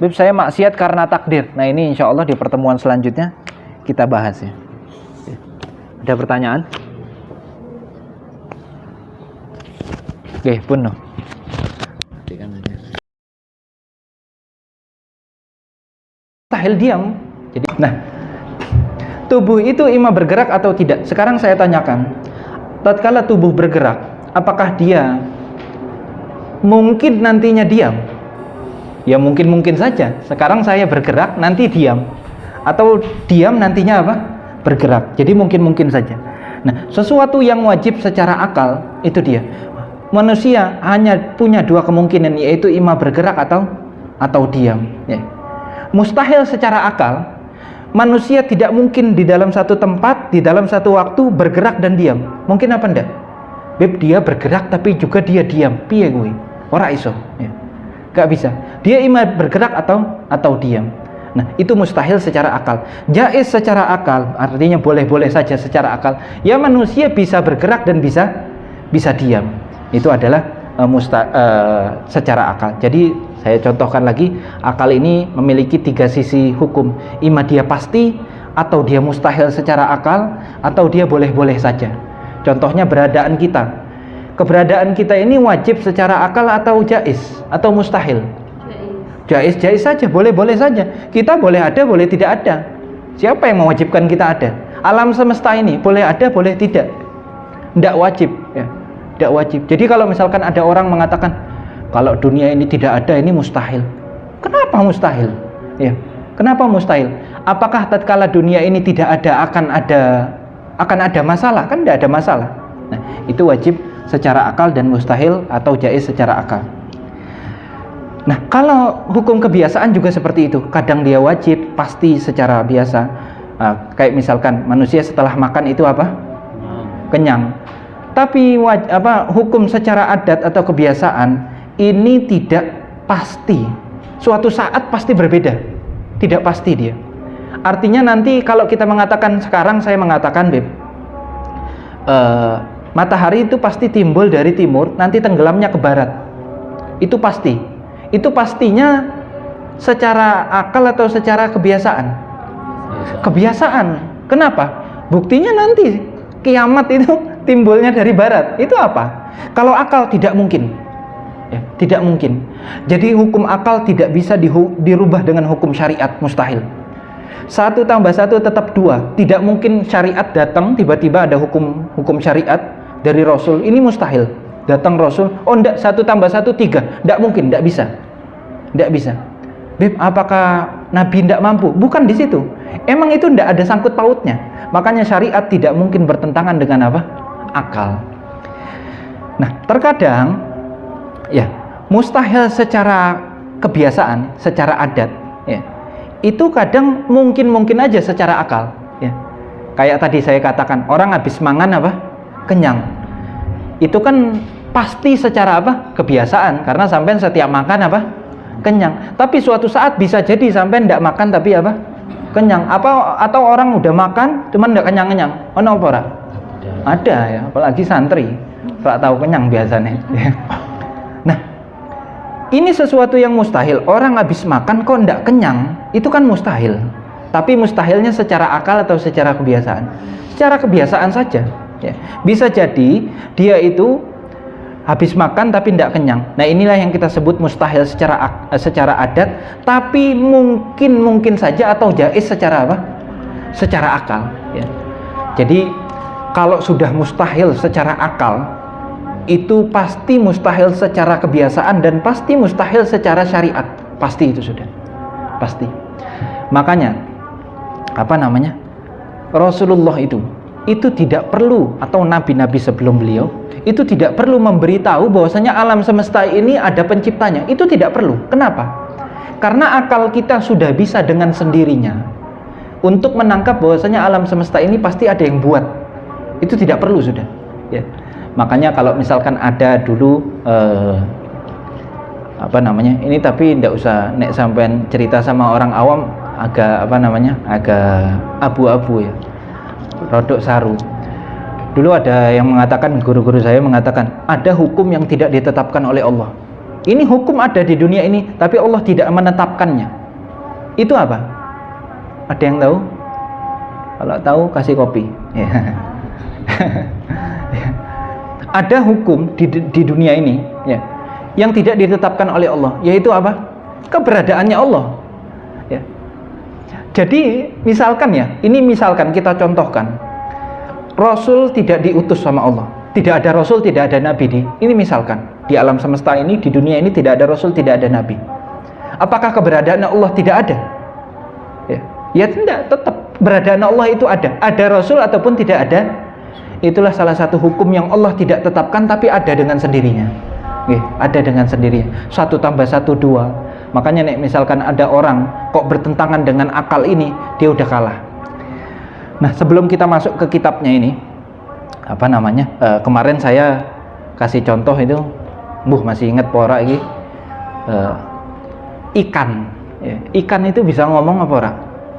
Bib, saya maksiat karena takdir. Nah ini insya Allah di pertemuan selanjutnya kita bahas ya. Ada pertanyaan? Oke, penuh. Tahil diam. Jadi, nah, tubuh itu ima bergerak atau tidak? Sekarang saya tanyakan, tatkala tubuh bergerak, apakah dia mungkin nantinya diam? Ya mungkin saja. Sekarang saya bergerak, nanti diam. atau diam nantinya apa? Bergerak. Jadi mungkin saja. Nah, sesuatu yang wajib secara akal itu dia. Manusia hanya punya dua kemungkinan, yaitu ima bergerak atau diam. Ya. Mustahil secara akal, manusia tidak mungkin di dalam satu tempat, di dalam satu waktu bergerak dan diam. Mungkin apa enggak? Beb, dia bergerak tapi juga dia diam. Piye kuwi? Ora iso. Ya. Gak bisa. Dia ima bergerak atau diam. Nah, itu mustahil secara akal. Jaiz secara akal, artinya boleh-boleh saja secara akal. Ya, manusia bisa bergerak dan bisa diam. Itu adalah secara akal. Jadi saya contohkan lagi, akal ini memiliki tiga sisi hukum. Ima dia pasti, atau dia mustahil secara akal, atau dia boleh-boleh saja. Contohnya beradaan kita. Keberadaan kita ini wajib secara akal atau jaiz atau mustahil? Jaiz saja, boleh saja. Kita boleh ada, boleh tidak ada. Siapa yang mewajibkan kita ada? Alam semesta ini boleh ada, boleh tidak. Tidak wajib, ya. Tidak wajib. Jadi kalau misalkan ada orang mengatakan kalau dunia ini tidak ada, ini mustahil. Kenapa mustahil? Ya. Kenapa mustahil? Apakah tatkala dunia ini tidak ada akan ada masalah? Kan tidak ada masalah. Nah, itu wajib secara akal dan mustahil atau jaiz secara akal. Nah, kalau hukum kebiasaan juga seperti itu. Kadang dia wajib, pasti secara biasa. Kayak misalkan manusia setelah makan itu apa? Kenyang. Tapi hukum secara adat atau kebiasaan ini tidak pasti. Suatu saat pasti berbeda. Tidak pasti dia. Artinya nanti kalau kita mengatakan, sekarang saya mengatakan, Beb, matahari itu pasti timbul dari timur, nanti tenggelamnya ke barat. Itu pasti. Itu pastinya secara akal atau secara kebiasaan? Kebiasaan. Kenapa? Buktinya nanti kiamat itu timbulnya dari barat. Itu apa? Kalau akal tidak mungkin. Ya, tidak mungkin. Jadi hukum akal tidak bisa dirubah dengan hukum syariat, mustahil. 1 + 1 tetap 2. Tidak mungkin syariat datang tiba-tiba ada hukum syariat dari Rasul. Ini mustahil. Datang Rasul, oh enggak, 1 + 1 3. Enggak mungkin, enggak bisa. Enggak bisa. Beb, apakah Nabi enggak mampu? Bukan di situ. Emang itu enggak ada sangkut pautnya. Makanya syariat tidak mungkin bertentangan dengan apa? Akal. Nah, terkadang ya, mustahil secara kebiasaan, secara adat, ya. Itu kadang mungkin aja secara akal, ya. Kayak tadi saya katakan, orang habis mangan apa? Kenyang. Itu kan pasti secara apa? Kebiasaan, karena sampean setiap makan apa? Kenyang. Tapi suatu saat bisa jadi sampean enggak makan tapi apa? Kenyang. Atau orang udah makan cuman enggak kenyang-kenyang. Ono apa ora? Ada ya, apalagi santri. Ora tahu kenyang biasanya. Nah, ini sesuatu yang mustahil. Orang habis makan kok enggak kenyang, itu kan mustahil. Tapi mustahilnya secara akal atau secara kebiasaan? Secara kebiasaan saja. Ya. Bisa jadi dia itu habis makan tapi tidak kenyang. Nah, inilah yang kita sebut mustahil secara adat, tapi mungkin saja atau jaiz secara apa? Secara akal. Ya. Jadi kalau sudah mustahil secara akal, itu pasti mustahil secara kebiasaan dan pasti mustahil secara syariat. Pasti itu sudah. Pasti. Makanya Rasulullah itu tidak perlu, atau nabi-nabi sebelum beliau itu tidak perlu memberitahu bahwasanya alam semesta ini ada penciptanya. Itu tidak perlu. Kenapa? Karena akal kita sudah bisa dengan sendirinya untuk menangkap bahwasanya alam semesta ini pasti ada yang buat. Itu tidak perlu sudah. Ya. Makanya kalau misalkan ada dulu ini tapi tidak usah nek sampean cerita sama orang awam agak agak abu-abu ya. Rodok saru. Dulu ada yang mengatakan, guru-guru saya mengatakan, ada hukum yang tidak ditetapkan oleh Allah. Ini hukum ada di dunia ini, tapi Allah tidak menetapkannya. Itu apa? Ada yang tahu? Kalau tahu kasih kopi. Ya. Ada hukum di dunia ini, ya, yang tidak ditetapkan oleh Allah, yaitu apa? Keberadaannya Allah. Ya. Jadi misalkan kita contohkan, Rasul tidak diutus sama Allah, tidak ada Rasul, tidak ada Nabi. Ini misalkan di alam semesta ini, di dunia ini tidak ada Rasul, tidak ada Nabi. Apakah keberadaan Allah tidak ada? Ya. Ya tidak, tetap keberadaan Allah itu ada Rasul ataupun tidak ada. Itulah salah satu hukum yang Allah tidak tetapkan tapi ada dengan sendirinya. Ada dengan sendirinya. 1 tambah 1 2. Makanya nek misalkan ada orang kok bertentangan dengan akal ini, dia udah kalah. Nah, sebelum kita masuk ke kitabnya ini, kemarin saya kasih contoh itu, masih ingat pora ini, ikan. Ikan itu bisa ngomong apa ora?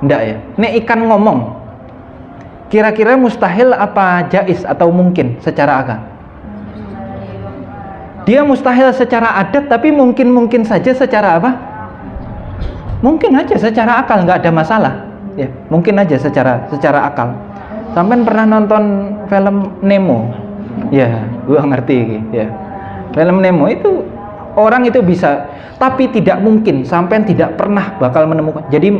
Ndak ya. Nek ikan ngomong, kira-kira mustahil apa jaiz atau mungkin secara akal? Dia mustahil secara adat, tapi mungkin saja secara apa? Mungkin aja secara akal, nggak ada masalah. Ya, mungkin aja secara akal. Sampean pernah nonton film Nemo? Ya, gua ngerti. Ya, film Nemo itu orang itu bisa, tapi tidak mungkin. Sampean tidak pernah bakal menemukan. Jadi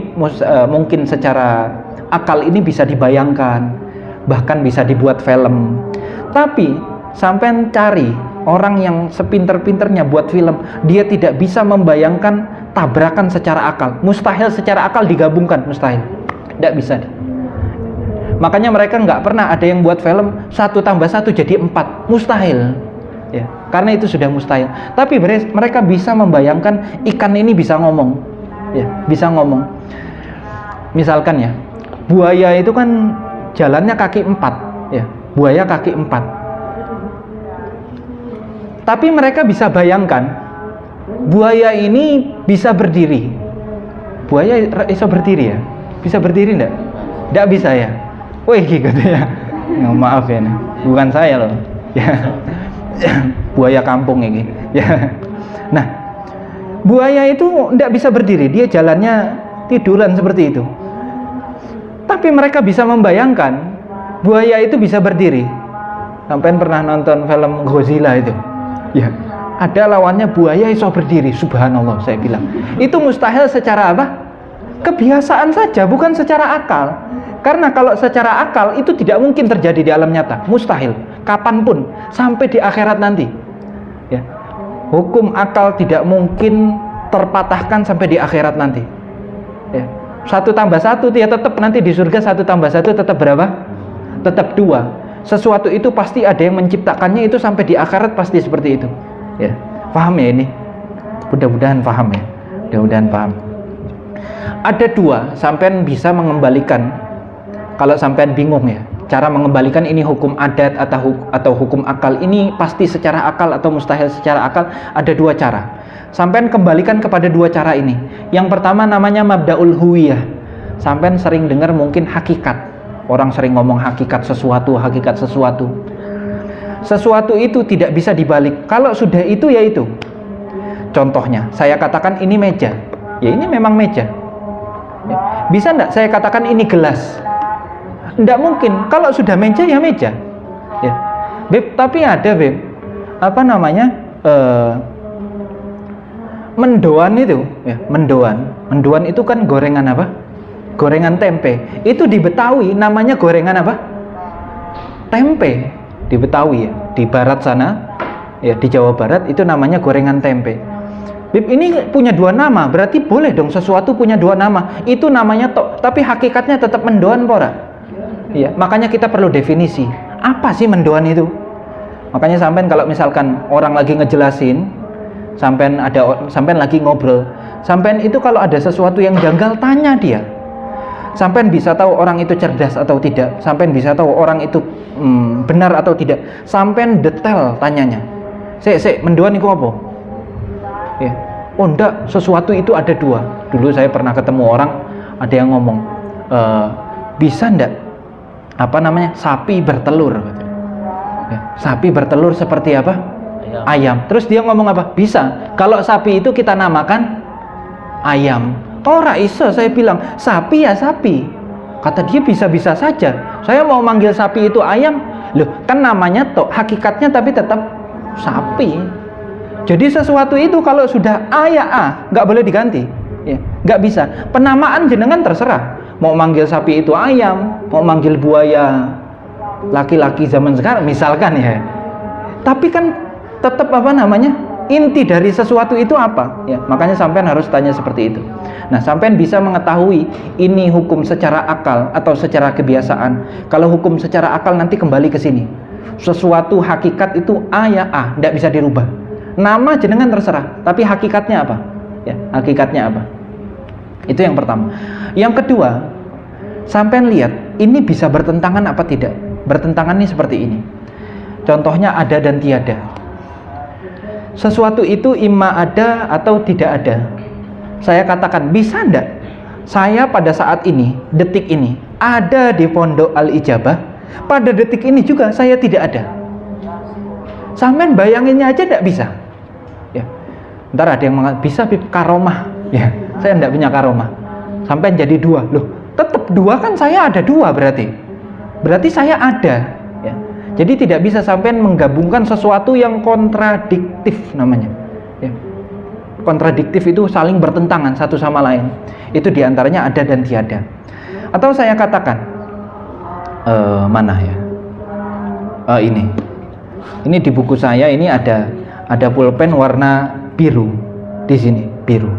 mungkin secara akal ini bisa dibayangkan, bahkan bisa dibuat film. Tapi sampean cari orang yang sepinter-pinternya buat film, dia tidak bisa membayangkan tabrakan secara akal. Mustahil secara akal digabungkan, mustahil. Tidak bisa. Makanya mereka nggak pernah ada yang buat film 1 tambah 1 jadi 4. Mustahil. Ya, karena itu sudah mustahil. Tapi mereka bisa membayangkan ikan ini bisa ngomong. Ya, bisa ngomong. Misalkan ya, buaya itu kan jalannya kaki 4. Ya, buaya kaki 4. Tapi mereka bisa bayangkan buaya ini bisa berdiri. Buaya bisa berdiri ya? Bisa berdiri enggak? Enggak bisa ya? Wih gitu ya. Maaf ya, bukan saya loh. Ya. Buaya kampung ini. Ya. Nah, buaya itu enggak bisa berdiri, dia jalannya tiduran seperti itu. Tapi mereka bisa membayangkan buaya itu bisa berdiri. Sampai pernah nonton film Godzilla itu? Ya, ada lawannya buaya iso berdiri, subhanallah saya bilang. Itu mustahil secara apa? Kebiasaan saja, bukan secara akal. Karena kalau secara akal itu tidak mungkin terjadi di alam nyata, mustahil. Kapanpun, sampai di akhirat nanti. Ya, hukum akal tidak mungkin terpatahkan sampai di akhirat nanti. Ya, 1 tambah 1 dia tetap nanti di surga 1 tambah 1 tetap berapa? Tetap 2. Sesuatu itu pasti ada yang menciptakannya, itu sampai di akhirat pasti seperti itu. Ya, paham ya ini? Mudah-mudahan paham ya. Mudah-mudahan paham. Ada 2, sampean bisa mengembalikan. Kalau sampean bingung ya, cara mengembalikan ini hukum adat atau hukum akal, ini pasti secara akal atau mustahil secara akal, ada 2 cara. Sampean kembalikan kepada 2 cara ini. Yang pertama namanya mabda'ul huwiyah. Sampean sering dengar mungkin hakikat. Orang sering ngomong hakikat sesuatu. Sesuatu itu tidak bisa dibalik. Kalau sudah itu ya itu. Contohnya, saya katakan ini meja. Ya ini memang meja. Ya. Bisa enggak saya katakan ini gelas? Enggak mungkin. Kalau sudah meja ya meja. Ya. Beb, tapi ada Beb. Apa namanya? Mendoan itu, ya, mendoan. Mendoan itu kan gorengan apa? Gorengan tempe. Itu di Betawi namanya gorengan apa? Tempe. Di Betawi ya, di barat sana, ya di Jawa Barat itu namanya gorengan tempe. Bib, ini punya 2 nama, berarti boleh dong sesuatu punya 2 nama. Itu namanya tok, tapi hakikatnya tetap mendoan pora. Iya, makanya kita perlu definisi. Apa sih mendoan itu? Makanya sampean kalau misalkan orang lagi ngejelasin, sampean lagi ngobrol, sampean itu kalau ada sesuatu yang janggal tanya dia. Sampean bisa tahu orang itu cerdas atau tidak. Sampean bisa tahu orang itu benar atau tidak. Sampean detail tanyanya. Sik, mendoan itu apa? Ya. Oh enggak, sesuatu itu ada 2. Dulu saya pernah ketemu orang, ada yang ngomong, bisa enggak apa namanya sapi bertelur? Ya, sapi bertelur seperti apa? Ayam. Terus dia ngomong apa? Bisa. Kalau sapi itu kita namakan ayam. Oh Raisa, saya bilang sapi ya sapi. Kata dia bisa-bisa saja. Saya mau manggil sapi itu ayam. Loh, kan namanya toh hakikatnya tapi tetap sapi. Jadi sesuatu itu kalau sudah A ya A, nggak boleh diganti. Ya, nggak bisa. Penamaan jenengan terserah. Mau manggil sapi itu ayam, mau manggil buaya laki-laki zaman sekarang misalkan ya. Tapi kan tetap apa namanya? inti dari sesuatu itu apa? Ya, makanya sampean harus tanya seperti itu. Nah, sampean bisa mengetahui ini hukum secara akal atau secara kebiasaan. Kalau hukum secara akal nanti kembali ke sini. Sesuatu hakikat itu A ya A, tidak bisa dirubah. Nama jenengan terserah, tapi hakikatnya apa? Ya, hakikatnya apa? Itu yang pertama. Yang kedua, sampean lihat ini bisa bertentangan apa tidak? Bertentangan ini seperti ini. Contohnya ada dan tiada. Sesuatu itu imma ada atau tidak ada. Saya katakan, bisa enggak saya pada saat ini, detik ini, ada di pondok Al-Ijabah, pada detik ini juga saya tidak ada. Sampean bayanginnya aja enggak bisa. Ya. Ntar ada yang mengatakan, bisa karomah. Ya, saya enggak punya karomah. Sampean jadi dua. Loh, tetap dua kan, saya ada dua berarti. Berarti saya ada. Ya. Jadi tidak bisa sampean menggabungkan sesuatu yang kontradiktif namanya. Ya. Kontradiktif itu saling bertentangan satu sama lain. Itu diantaranya ada dan tiada. Atau saya katakan, mana ya? Ini di buku saya ini ada pulpen warna biru di sini, biru.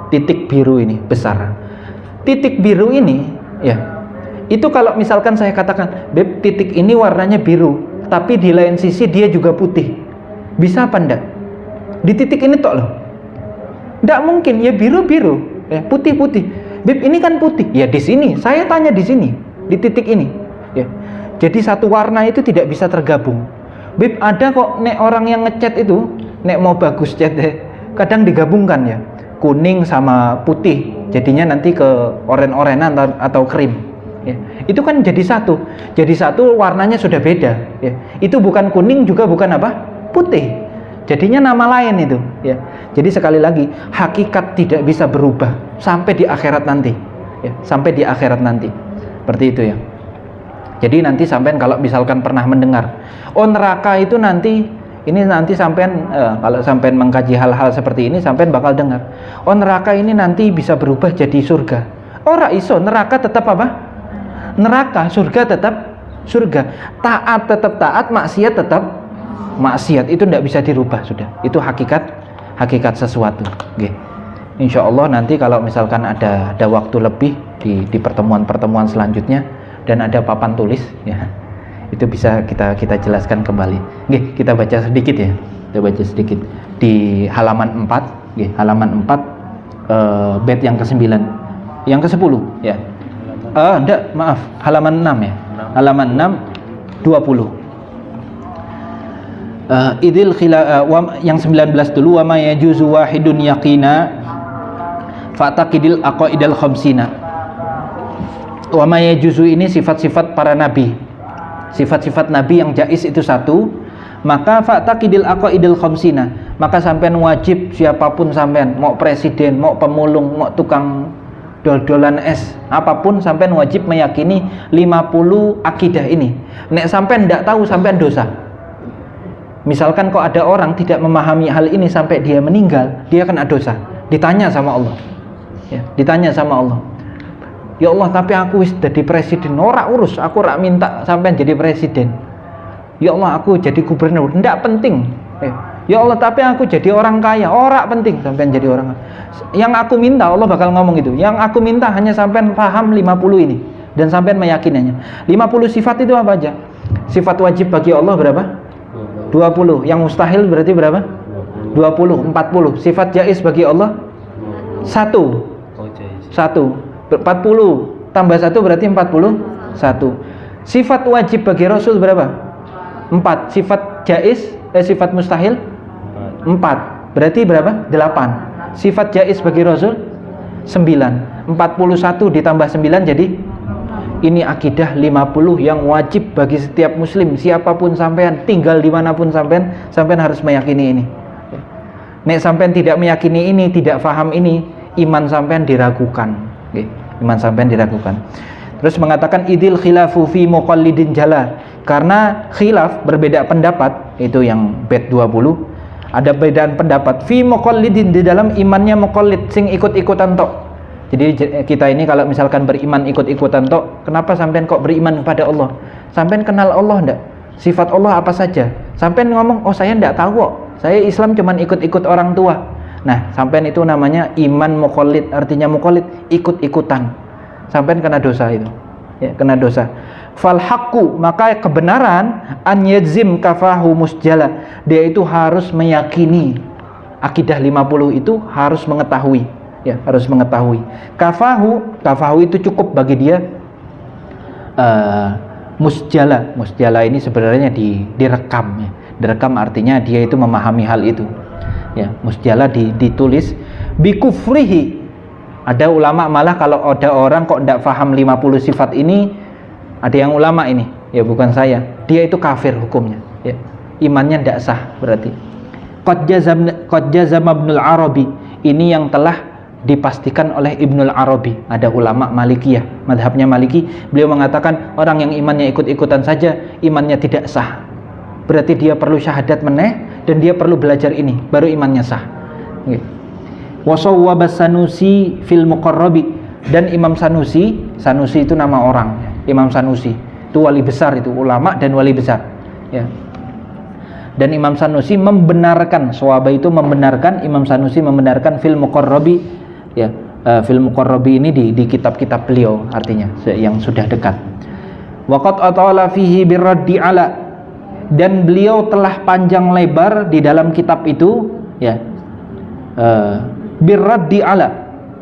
Titik biru ini besar. Titik biru ini, ya. Itu kalau misalkan saya katakan, Beb, titik ini warnanya biru, tapi di lain sisi dia juga putih. Bisa apa enggak? Di titik ini tok loh. Enggak mungkin, ya biru-biru, ya putih-putih. Beb, ini kan putih. Ya di sini, saya tanya di sini, di titik ini. Ya. Jadi satu warna itu tidak bisa tergabung. Beb, ada kok nek orang yang ngecat itu, nek mau bagus cat kadang digabungkan ya. Kuning sama putih, jadinya nanti ke oren-orenan atau krim. Ya. Itu kan jadi satu warnanya sudah beda. Ya. Itu bukan kuning juga bukan apa? Putih. Jadinya nama lain itu. Ya. Jadi sekali lagi, hakikat tidak bisa berubah sampai di akhirat nanti. Ya. Sampai di akhirat nanti. Seperti itu ya. Jadi nanti sampean kalau misalkan pernah mendengar, oh neraka itu nanti, ini nanti sampean kalau sampean mengkaji hal-hal seperti ini, sampean bakal dengar, oh neraka ini nanti bisa berubah jadi surga. Ora iso, neraka tetap apa? Neraka, surga tetap surga. Taat tetap taat, maksiat tetap maksiat. Itu tidak bisa dirubah sudah. Itu hakikat sesuatu. Okay. Insya Allah nanti kalau misalkan ada waktu lebih di pertemuan-pertemuan selanjutnya dan ada papan tulis, ya, itu bisa kita jelaskan kembali. Okay, kita baca sedikit ya. Kita baca sedikit di halaman 4. Okay, halaman 4 bait yang ke-9, yang ke-10 ya. Enggak, maaf, halaman 6 ya. Halaman 6 20. Idil yang 19 dulu, wa ma yajuzu wahidun yaqina fataqidil aqaidal khamsina. Wa ma yajuzu ini sifat-sifat para nabi. Sifat-sifat nabi yang jaiz itu satu, maka fataqidil aqaidal khamsina. Maka sampean wajib, siapapun sampean, mau presiden, mau pemulung, mau tukang dol-dolan es, apapun sampean wajib meyakini 50 akidah ini. Nek sampean tidak tahu, sampean dosa. Misalkan kok ada orang tidak memahami hal ini sampai dia meninggal, dia kena dosa. Ditanya sama Allah. Ya, ditanya sama Allah. Ya Allah, tapi aku wis jadi presiden, ora urus, aku ora minta sampean jadi presiden. Ya Allah, aku jadi gubernur, ndak penting. Ya Allah, tapi aku jadi orang kaya, ora penting sampean jadi orang kaya. Yang aku minta, Allah bakal ngomong itu, yang aku minta hanya sampean paham 50 ini dan sampean meyakininya. 50 sifat itu apa aja? Sifat wajib bagi Allah berapa? 20. Yang mustahil berarti berapa? 20. 40. Sifat jaiz bagi Allah 1. 1. 40 tambah 1 berarti 41. Sifat wajib bagi Rasul berapa? 4. Sifat jaiz sifat mustahil 4. Berarti berapa? 8. Sifat jaiz bagi Rasul 9. 41 ditambah 9 jadi ini akidah 50 yang wajib bagi setiap muslim, siapapun sampean, tinggal dimanapun sampean harus meyakini ini. Nek sampean tidak meyakini ini, tidak faham ini, iman sampean diragukan. Iman sampean diragukan. Terus mengatakan idil khilafu fi muqallidin jala, karena khilaf berbeda pendapat, itu yang bait 20. Ada perbedaan pendapat fi muqallidin, di dalam imannya muqallid sing ikut-ikutan tok. Jadi kita ini kalau misalkan beriman ikut-ikutan tok, kenapa sampean kok beriman kepada Allah? Sampean kenal Allah enggak? Sifat Allah apa saja? Sampean ngomong, oh saya enggak tahu kok. Saya Islam cuman ikut-ikut orang tua. Nah, sampean itu namanya iman muqallid, artinya muqallid ikut-ikutan. Sampean kena dosa itu. Ya, kena dosa. Fal haqqu, maka kebenaran an yajzim kafahu musjala. Dia itu harus meyakini akidah 50 itu harus mengetahui, ya, harus mengetahui. Kafahu itu cukup bagi dia. Musjala ini sebenarnya direkam, ya. Direkam artinya dia itu memahami hal itu, ya. Musjala ditulis bikufrihi. Ada ulama malah kalau ada orang kok tidak paham 50 sifat ini, ada yang ulama ini, ya bukan saya, dia itu kafir hukumnya, ya. Imannya tidak sah berarti. Qad jazama Ibnul Arabi, ini yang telah dipastikan oleh Ibnul Arabi. Ada ulama Malikiyah, madhabnya Maliki, beliau mengatakan orang yang imannya ikut-ikutan saja imannya tidak sah, berarti dia perlu syahadat meneh dan dia perlu belajar ini baru imannya sah. Wa sawwaba Sanusi fil Muqarrabi, dan Imam Sanusi itu nama orang, Imam Sanusi itu wali besar, itu ulama dan wali besar, ya. Dan Imam Sanusi membenarkan, sawaba itu membenarkan, Imam Sanusi membenarkan fil Muqarrabi, ya, fil Muqarrabi ini di kitab-kitab beliau, artinya yang sudah dekat. Waqad atala fihi birraddi ala, dan beliau telah panjang lebar di dalam kitab itu, ya, birraddi ala,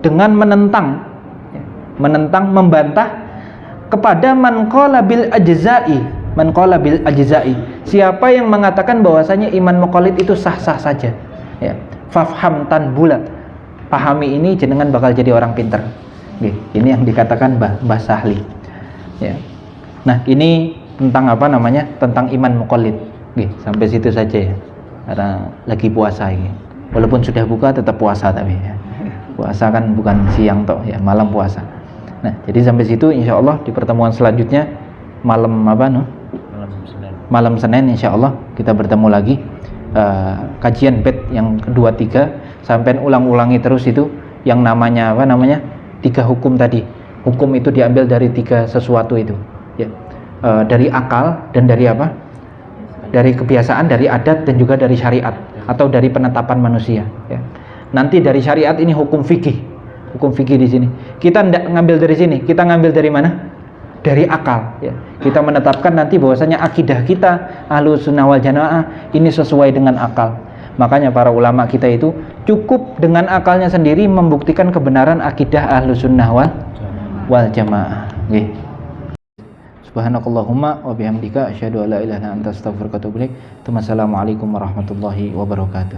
dengan menentang, membantah kepada man qala bil ajza'i, siapa yang mengatakan bahwasanya iman muqallid itu sah-sah saja, ya. Fafham tanbula, pahami ini jenengan bakal jadi orang pinter. Ini yang dikatakan Mbah Sahli, ya. Nah, ini tentang apa namanya? Tentang iman muqallid. Sampai situ saja, ya. Karena lagi puasa ini. Walaupun sudah buka tetap puasa, tapi ya. Puasa kan bukan siang toh, ya, malam puasa. Nah, jadi sampai situ insyaallah. Di pertemuan selanjutnya malam Senin insyaallah kita bertemu lagi, kajian bed yang kedua 3, sampai ulang-ulangi terus itu yang namanya 3 hukum tadi. Hukum itu diambil dari 3 sesuatu itu, ya. Dari akal dan dari apa? Dari kebiasaan, dari adat dan juga dari syariat atau dari penetapan manusia, ya. Nanti dari syariat ini hukum fikih di sini. Kita tidak ngambil dari sini, kita ngambil dari mana? Dari akal, ya. Kita menetapkan nanti bahwasanya akidah kita Ahlus Sunnah wal Jamaah ini sesuai dengan akal. Makanya para ulama kita itu cukup dengan akalnya sendiri membuktikan kebenaran akidah Ahlus Sunnah wal Jamaah. Subhanakallahumma wa bihamdika asyhadu an la ilaha illa anta astaghfiruka wa atubu ilaik. Assalamualaikum warahmatullahi wabarakatuh.